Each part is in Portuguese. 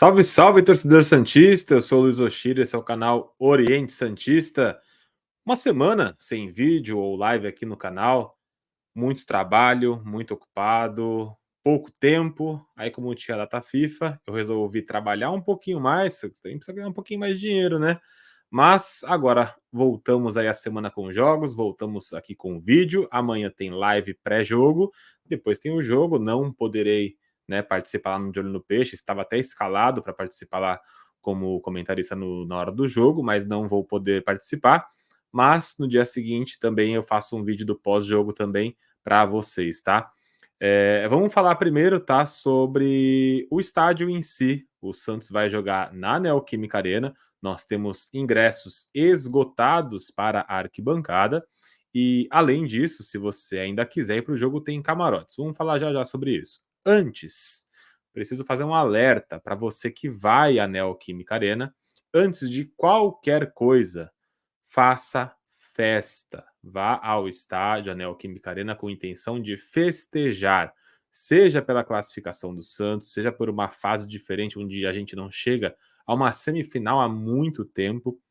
Salve, salve, torcedor santista! Eu sou o Luiz Oshiri, esse é o canal Oriente Santista. Uma semana sem vídeo ou live aqui no canal, muito trabalho, muito ocupado, pouco tempo. Aí, como tinha data FIFA, eu resolvi trabalhar um pouquinho mais, tem que ganhar um pouquinho mais de dinheiro, né? Mas agora voltamos aí a semana com jogos, voltamos aqui com vídeo. Amanhã tem live pré-jogo, depois tem o jogo. Não poderei, né, participar lá no De Olho no Peixe, estava até escalado para participar lá como comentarista na hora do jogo, mas não vou poder participar. Mas no dia seguinte também eu faço um vídeo do pós-jogo também para vocês, tá? Vamos falar primeiro, tá, sobre o estádio em si. O Santos vai jogar na Neoquímica Arena. Nós temos ingressos esgotados para a arquibancada. E, além disso, se você ainda quiser ir para o jogo, tem camarotes. Vamos falar já já sobre isso. Antes, preciso fazer um alerta para você que vai à Neoquímica Arena. Antes de qualquer coisa, faça festa. Vá ao estádio, a Neoquímica Arena, com intenção de festejar, seja pela classificação do Santos, seja por uma fase diferente, onde a gente não chega a uma semifinal há muito tempo.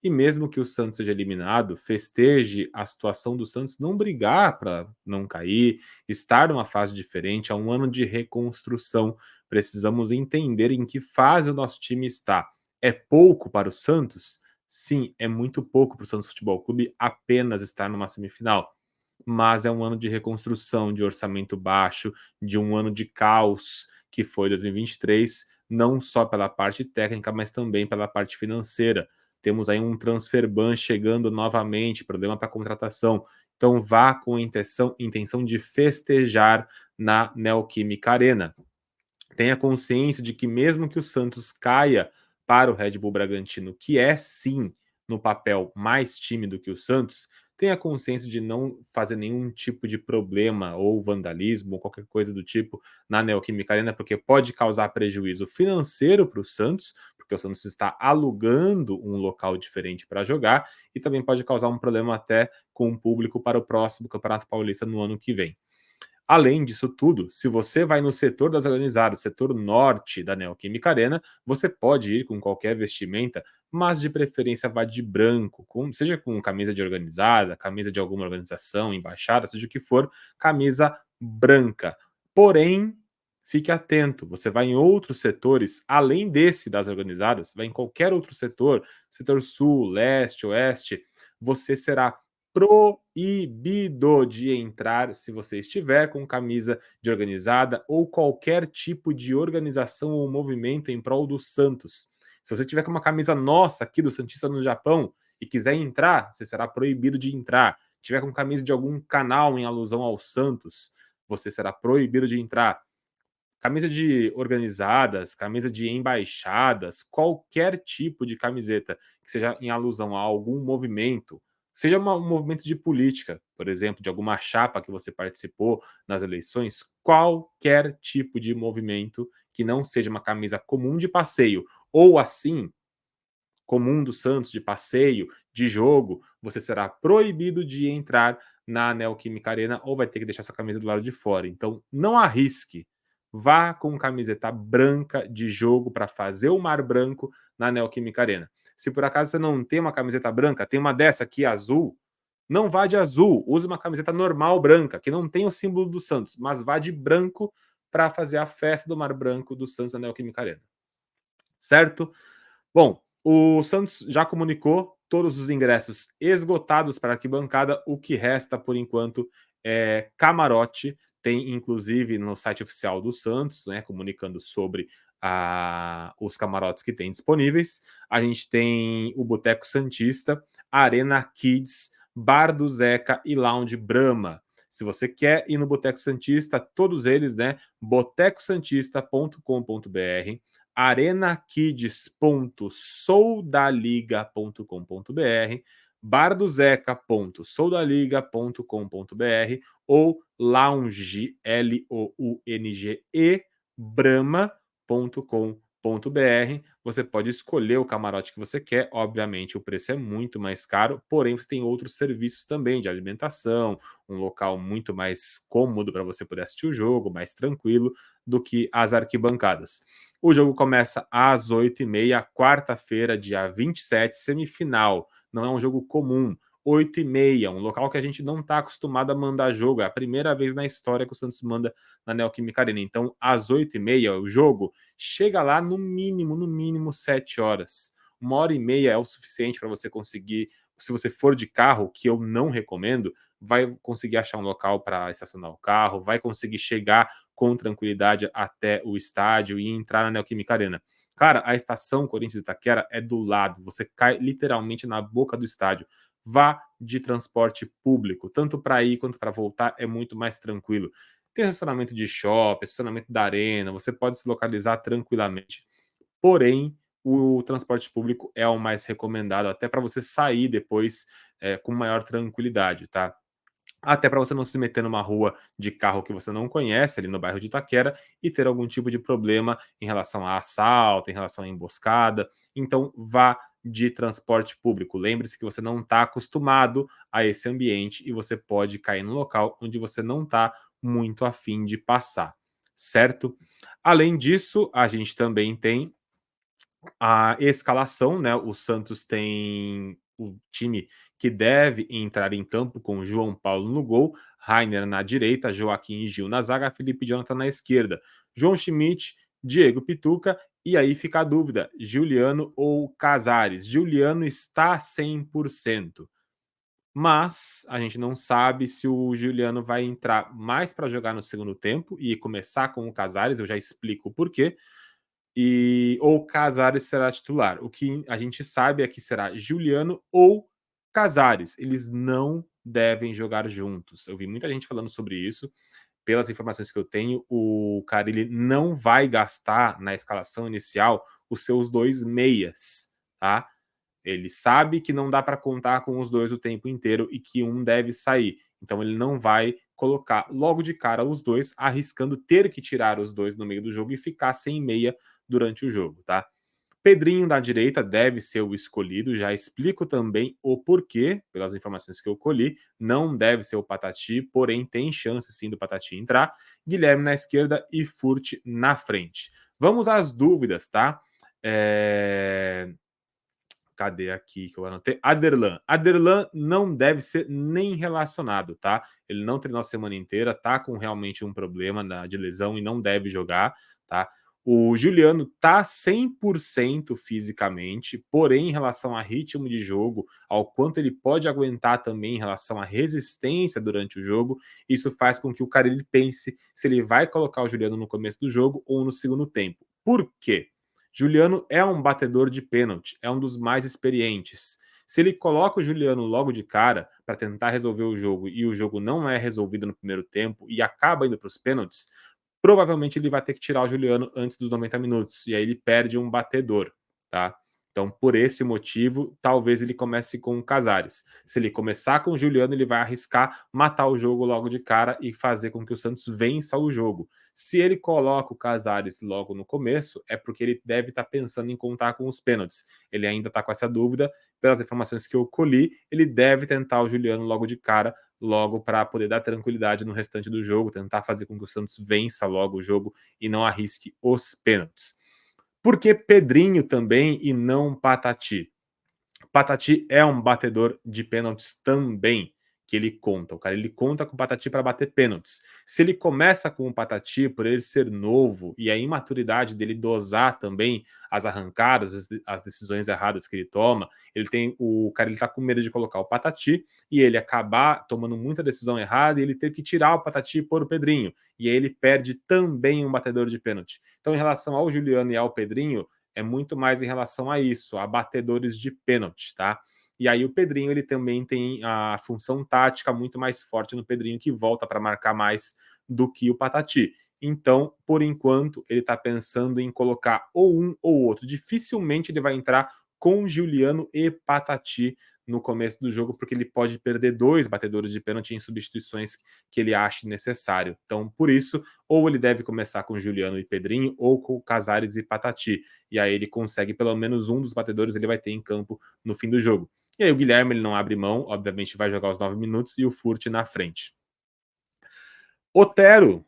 E mesmo que o Santos seja eliminado, festeje a situação do Santos não brigar para não cair, estar numa fase diferente, há um ano de reconstrução. Precisamos entender em que fase o nosso time está. É pouco para o Santos? Sim, é muito pouco para o Santos Futebol Clube apenas estar numa semifinal. Mas é um ano de reconstrução, de orçamento baixo, de um ano de caos que foi 2023, não só pela parte técnica, mas também pela parte financeira. Temos aí um transfer ban chegando novamente, problema para contratação. Então vá com a intenção de festejar na Neoquímica Arena. Tenha consciência de que mesmo que o Santos caia para o Red Bull Bragantino, que é sim no papel mais time do que o Santos, tenha consciência de não fazer nenhum tipo de problema ou vandalismo ou qualquer coisa do tipo na Neoquímica Arena, porque pode causar prejuízo financeiro para o Santos, porque o Santos está alugando um local diferente para jogar, e também pode causar um problema até com o público para o próximo Campeonato Paulista no ano que vem. Além disso tudo, se você vai no setor das organizadas, setor norte da Neoquímica Arena, você pode ir com qualquer vestimenta, mas de preferência vá de branco, seja com camisa de organizada, camisa de alguma organização, embaixada, seja o que for, camisa branca. Porém, fique atento, você vai em outros setores, além desse das organizadas, vai em qualquer outro setor, setor sul, leste, oeste, você será proibido de entrar se você estiver com camisa de organizada ou qualquer tipo de organização ou movimento em prol do Santos. Se você tiver com uma camisa nossa aqui do Santista no Japão e quiser entrar, você será proibido de entrar. Se tiver com camisa de algum canal em alusão ao Santos, você será proibido de entrar. Camisa de organizadas, camisa de embaixadas, qualquer tipo de camiseta que seja em alusão a algum movimento, seja um movimento de política, por exemplo, de alguma chapa que você participou nas eleições, qualquer tipo de movimento que não seja uma camisa comum de passeio ou assim comum do Santos, de passeio, de jogo, você será proibido de entrar na Neoquímica Arena ou vai ter que deixar sua camisa do lado de fora. Então, não arrisque. Vá com camiseta branca de jogo para fazer o mar branco na Neoquímica Arena. Se por acaso você não tem uma camiseta branca, tem uma dessa aqui azul, não vá de azul, use uma camiseta normal branca, que não tem o símbolo do Santos, mas vá de branco para fazer a festa do mar branco do Santos na Neoquímica Arena. Certo? Bom, o Santos já comunicou todos os ingressos esgotados para a arquibancada. O que resta, por enquanto, é camarote. Tem, inclusive, no site oficial do Santos, né, comunicando sobre os camarotes que tem disponíveis. A gente tem o Boteco Santista, Arena Kids, Bar do Zeca e Lounge Brahma. Se você quer ir no Boteco Santista, todos eles, né? botecosantista.com.br, arenakids.soudaliga.com.br, bardozeca.soudaliga.com.br ou lounge, Lounge, brahma.com.br. você pode escolher o camarote que você quer. Obviamente, o preço é muito mais caro, porém, você tem outros serviços também de alimentação, um local muito mais cômodo para você poder assistir o jogo, mais tranquilo do que as arquibancadas. O jogo começa às 8h30, quarta-feira, dia 27, semifinal. Não é um jogo comum. 8h30, um local que a gente não está acostumado a mandar jogo. É a primeira vez na história que o Santos manda na Neoquímica Arena. Então, às 8h30, o jogo chega lá no mínimo 7 horas. 1h30 é o suficiente para você conseguir, se você for de carro, que eu não recomendo, vai conseguir achar um local para estacionar o carro, vai conseguir chegar com tranquilidade até o estádio e entrar na Neoquímica Arena. Cara, a estação Corinthians Itaquera é do lado, você cai literalmente na boca do estádio. Vá de transporte público, tanto para ir quanto para voltar é muito mais tranquilo. Tem estacionamento de shopping, estacionamento da arena, você pode se localizar tranquilamente. Porém, o transporte público é o mais recomendado, até para você sair depois com maior tranquilidade, tá? Até para você não se meter numa rua de carro que você não conhece, ali no bairro de Itaquera, e ter algum tipo de problema em relação a assalto, em relação a emboscada. Então, vá de transporte público. Lembre-se que você não está acostumado a esse ambiente e você pode cair no local onde você não está muito afim de passar, certo? Além disso, a gente também tem a escalação, né? O Santos tem o time que deve entrar em campo com João Paulo no gol, Rainer na direita, Joaquim e Gil na zaga, Felipe Jonathan na esquerda, João Schmidt, Diego Pituca, e aí fica a dúvida, Juliano ou Casares. Juliano está 100%, mas a gente não sabe se o Juliano vai entrar mais para jogar no segundo tempo e começar com o Casares, eu já explico o porquê, ou Casares será titular. O que a gente sabe é que será Juliano ou Casares. Eles não devem jogar juntos. Eu vi muita gente falando sobre isso. Pelas informações que eu tenho, o Carille não vai gastar na escalação inicial os seus dois meias, tá? Ele sabe que não dá para contar com os dois o tempo inteiro e que um deve sair. Então ele não vai colocar logo de cara os dois, arriscando ter que tirar os dois no meio do jogo e ficar sem meia durante o jogo, tá? Pedrinho da direita deve ser o escolhido, já explico também o porquê, pelas informações que eu colhi, não deve ser o Patati, porém tem chance sim do Patati entrar, Guilherme na esquerda e Furt na frente. Vamos às dúvidas, tá? Cadê aqui que eu anotei? Aderlan. Aderlan não deve ser nem relacionado, tá? Ele não treinou a semana inteira, tá com realmente um problema de lesão e não deve jogar, tá? O Juliano tá 100% fisicamente, porém, em relação a ritmo de jogo, ao quanto ele pode aguentar também em relação à resistência durante o jogo, isso faz com que o cara ele pense se ele vai colocar o Juliano no começo do jogo ou no segundo tempo. Por quê? Juliano é um batedor de pênalti, é um dos mais experientes. Se ele coloca o Juliano logo de cara para tentar resolver o jogo e o jogo não é resolvido no primeiro tempo e acaba indo para os pênaltis, provavelmente ele vai ter que tirar o Juliano antes dos 90 minutos e aí ele perde um batedor, tá? Então, por esse motivo, talvez ele comece com o Casares. Se ele começar com o Juliano, ele vai arriscar matar o jogo logo de cara e fazer com que o Santos vença o jogo. Se ele coloca o Casares logo no começo, é porque ele deve estar pensando em contar com os pênaltis. Ele ainda está com essa dúvida. Pelas informações que eu colhi, ele deve tentar o Juliano logo de cara, logo para poder dar tranquilidade no restante do jogo, tentar fazer com que o Santos vença logo o jogo e não arrisque os pênaltis. Por que Pedrinho também e não Patati? Patati é um batedor de pênaltis também, que ele conta. O cara ele conta com o Patati para bater pênaltis. Se ele começa com o Patati por ele ser novo e a imaturidade dele dosar também as arrancadas, as decisões erradas que ele toma, o cara ele tá com medo de colocar o Patati e ele acabar tomando muita decisão errada e ele ter que tirar o Patati e pôr o Pedrinho. E aí ele perde também um batedor de pênalti. Então, em relação ao Juliano e ao Pedrinho, é muito mais em relação a isso, a batedores de pênalti, tá? E aí o Pedrinho, ele também tem a função tática muito mais forte no Pedrinho, que volta para marcar mais do que o Patati. Então, por enquanto, ele está pensando em colocar ou um ou outro. Dificilmente ele vai entrar com Giuliano e Patati no começo do jogo, porque ele pode perder 2 batedores de pênalti em substituições que ele ache necessário. Então, por isso, ou ele deve começar com Giuliano e Pedrinho, ou com Casares e Patati. E aí ele consegue pelo menos um dos batedores, ele vai ter em campo no fim do jogo. E aí o Guilherme ele não abre mão, obviamente vai jogar os 9 minutos, e o Furt na frente. Otero,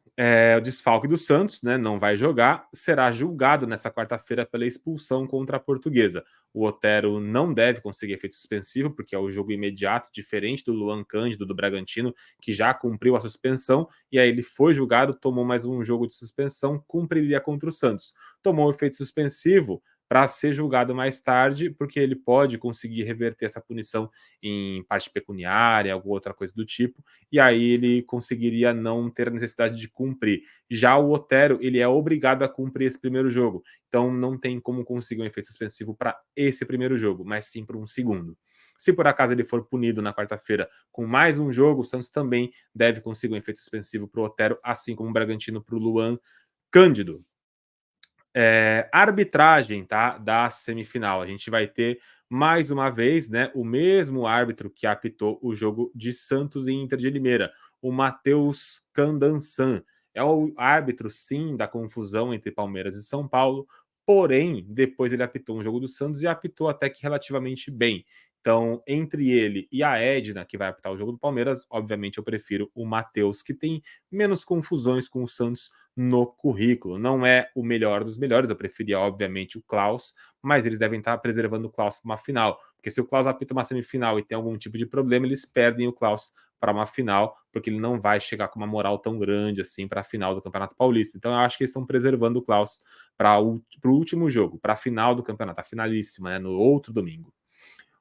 o desfalque do Santos, né, não vai jogar, será julgado nessa quarta-feira pela expulsão contra a Portuguesa. O Otero não deve conseguir efeito suspensivo, porque é o jogo imediato, diferente do Luan Cândido do Bragantino, que já cumpriu a suspensão, e aí ele foi julgado, tomou mais um jogo de suspensão, cumpriria contra o Santos. Tomou o efeito suspensivo para ser julgado mais tarde, porque ele pode conseguir reverter essa punição em parte pecuniária, alguma outra coisa do tipo, e aí ele conseguiria não ter a necessidade de cumprir. Já o Otero, ele é obrigado a cumprir esse primeiro jogo, então não tem como conseguir um efeito suspensivo para esse primeiro jogo, mas sim para um segundo. Se por acaso ele for punido na quarta-feira com mais um jogo, o Santos também deve conseguir um efeito suspensivo para o Otero, assim como o Bragantino para o Luan Cândido. Arbitragem, tá, da semifinal. A gente vai ter mais uma vez, né, o mesmo árbitro que apitou o jogo de Santos e Inter de Limeira, o Matheus Candansan. É o árbitro, sim, da confusão entre Palmeiras e São Paulo, porém, depois ele apitou um jogo do Santos e apitou até que relativamente bem. Então, entre ele e a Edna, que vai apitar o jogo do Palmeiras, obviamente eu prefiro o Matheus, que tem menos confusões com o Santos no currículo. Não é o melhor dos melhores, eu preferia, obviamente, o Klaus, mas eles devem estar preservando o Klaus para uma final, porque se o Klaus apita uma semifinal e tem algum tipo de problema, eles perdem o Klaus para uma final, porque ele não vai chegar com uma moral tão grande assim para a final do Campeonato Paulista. Então eu acho que eles estão preservando o Klaus para o último jogo, para a final do campeonato, a finalíssima, né, no outro domingo.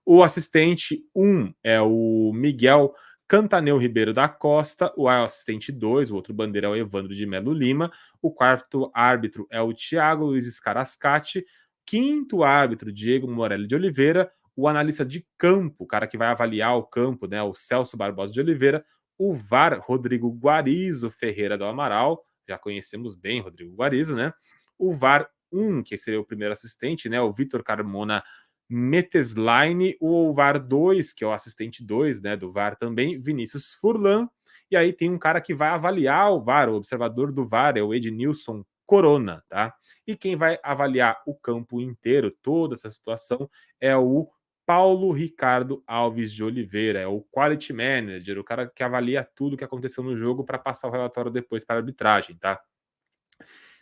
O assistente 1 é o Miguel Cantaneu Ribeiro da Costa, o assistente 2, o outro bandeira é o Evandro de Melo Lima, o quarto árbitro é o Thiago Luiz Scarascati, quinto árbitro Diego Morelli de Oliveira, o analista de campo, o cara que vai avaliar o campo, né, o Celso Barbosa de Oliveira, o VAR Rodrigo Guarizo Ferreira do Amaral, já conhecemos bem Rodrigo Guarizo, né? O VAR 1, que seria o primeiro assistente, né, o Vitor Carmona Metesline, o VAR 2, que é o assistente 2, né, do VAR também, Vinícius Furlan, e aí tem um cara que vai avaliar o VAR, o observador do VAR é o Ednilson Corona, tá? E quem vai avaliar o campo inteiro, toda essa situação, é o Paulo Ricardo Alves de Oliveira, é o Quality Manager, o cara que avalia tudo que aconteceu no jogo para passar o relatório depois para a arbitragem, tá?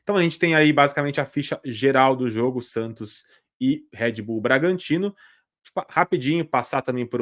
Então a gente tem aí basicamente a ficha geral do jogo, Santos e Red Bull Bragantino. Rapidinho, passar também por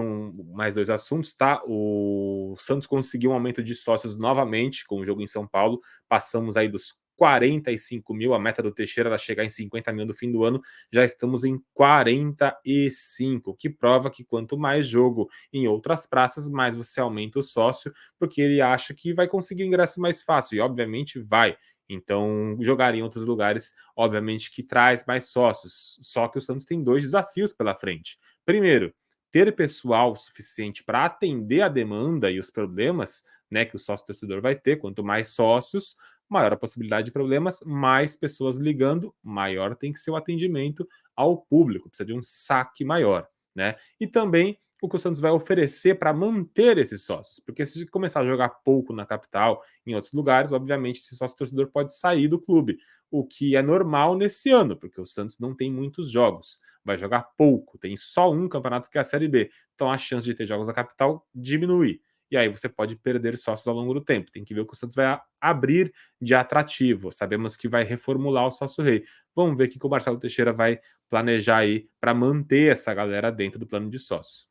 mais dois assuntos, tá? O Santos conseguiu um aumento de sócios novamente com o jogo em São Paulo. Passamos aí dos 45 mil, a meta do Teixeira era chegar em 50 mil no fim do ano, já estamos em 45, que prova que quanto mais jogo em outras praças, mais você aumenta o sócio, porque ele acha que vai conseguir ingresso mais fácil, e obviamente vai. Então, jogar em outros lugares, obviamente que traz mais sócios. Só que o Santos tem dois desafios pela frente. Primeiro, ter pessoal suficiente para atender a demanda e os problemas, né, que o sócio torcedor vai ter. Quanto mais sócios, maior a possibilidade de problemas, mais pessoas ligando, maior tem que ser o atendimento ao público, precisa de um saque maior, né? E também o que o Santos vai oferecer para manter esses sócios, porque se começar a jogar pouco na capital, em outros lugares, obviamente esse sócio torcedor pode sair do clube, o que é normal nesse ano, porque o Santos não tem muitos jogos, vai jogar pouco, tem só um campeonato que é a Série B, então a chance de ter jogos na capital diminui. E aí você pode perder sócios ao longo do tempo. Tem que ver o que o Santos vai abrir de atrativo. Sabemos que vai reformular o sócio rei. Vamos ver o que o Marcelo Teixeira vai planejar aí para manter essa galera dentro do plano de sócios.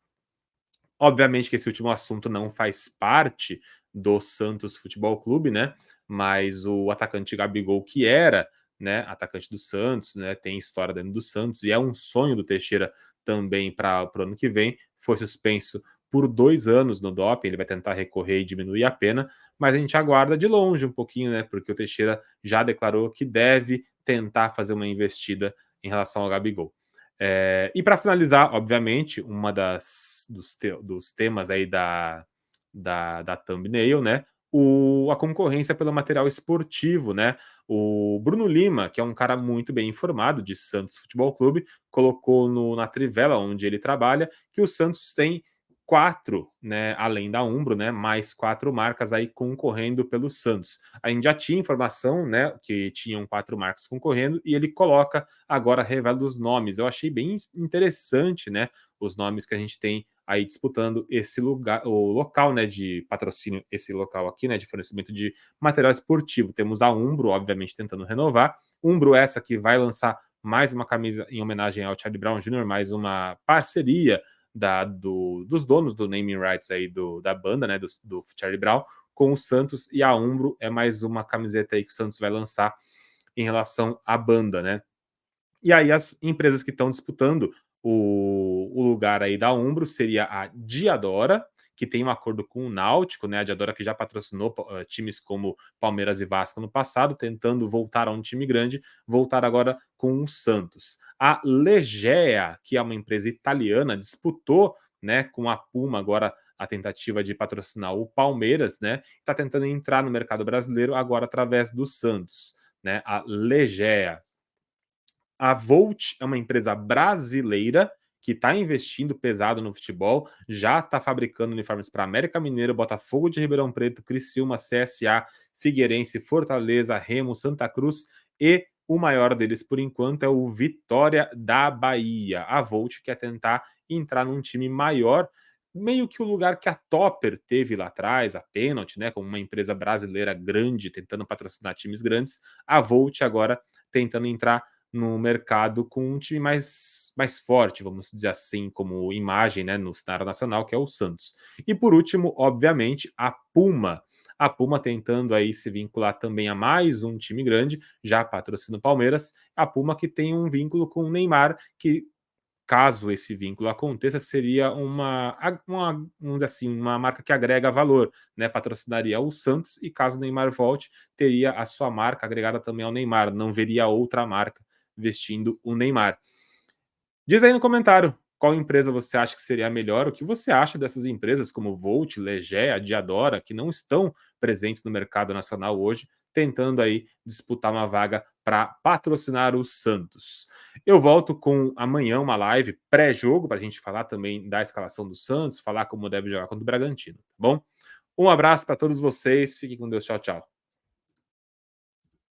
Obviamente que esse último assunto não faz parte do Santos Futebol Clube, né? Mas o atacante Gabigol, que era, né, atacante do Santos, né, tem história dentro do Santos e é um sonho do Teixeira também para o ano que vem, foi suspenso por 2 anos no doping, ele vai tentar recorrer e diminuir a pena, mas a gente aguarda de longe um pouquinho, né? Porque o Teixeira já declarou que deve tentar fazer uma investida em relação ao Gabigol. E para finalizar, obviamente, dos temas aí da thumbnail, né? a concorrência pelo material esportivo, né? O Bruno Lima, que é um cara muito bem informado de Santos Futebol Clube, colocou na Trivela, onde ele trabalha, que o Santos tem quatro, né, além da Umbro, né, mais quatro marcas aí concorrendo pelo Santos. A gente já tinha informação, né, que tinham quatro marcas concorrendo, e ele coloca, agora revela os nomes. Eu achei bem interessante, né, os nomes que a gente tem aí disputando esse lugar, o local, né, de patrocínio, esse local aqui, né, de fornecimento de material esportivo. Temos a Umbro, obviamente, tentando renovar. Umbro essa que vai lançar mais uma camisa em homenagem ao Charlie Brown Jr., mais uma parceria dos donos do naming rights aí da banda, né, do Charlie Brown, com o Santos, e a Umbro é mais uma camiseta aí que o Santos vai lançar em relação à banda, né? E aí as empresas que estão disputando o lugar aí da Umbro seria a Diadora, que tem um acordo com o Náutico, né? A Diadora que já patrocinou times como Palmeiras e Vasco no passado, tentando voltar a um time grande, voltar agora com o Santos. A Legea, que é uma empresa italiana, disputou, né, com a Puma agora a tentativa de patrocinar o Palmeiras, né? Está tentando entrar no mercado brasileiro agora através do Santos, né? A Legea. A Volt é uma empresa brasileira que está investindo pesado no futebol, já está fabricando uniformes para América Mineiro, Botafogo de Ribeirão Preto, Criciúma, CSA, Figueirense, Fortaleza, Remo, Santa Cruz e o maior deles por enquanto é o Vitória da Bahia. A Volt quer tentar entrar num time maior, meio que o lugar que a Topper teve lá atrás, a Penalty, né, como uma empresa brasileira grande tentando patrocinar times grandes. A Volt agora tentando entrar no mercado com um time mais forte, vamos dizer assim, como imagem, né, no cenário nacional, que é o Santos. E por último, obviamente, a Puma. A Puma tentando aí se vincular também a mais um time grande, já patrocina o Palmeiras. A Puma que tem um vínculo com o Neymar, que caso esse vínculo aconteça, seria vamos dizer assim, uma marca que agrega valor, né? Patrocinaria o Santos e caso o Neymar volte, teria a sua marca agregada também ao Neymar, não veria outra marca vestindo o Neymar. Diz aí no comentário qual empresa você acha que seria a melhor, o que você acha dessas empresas como Volt, Legea, Diadora, que não estão presentes no mercado nacional hoje, tentando aí disputar uma vaga para patrocinar o Santos. Eu volto com amanhã uma live pré-jogo para a gente falar também da escalação do Santos, falar como deve jogar contra o Bragantino, tá bom? Um abraço para todos vocês, fiquem com Deus, tchau, tchau.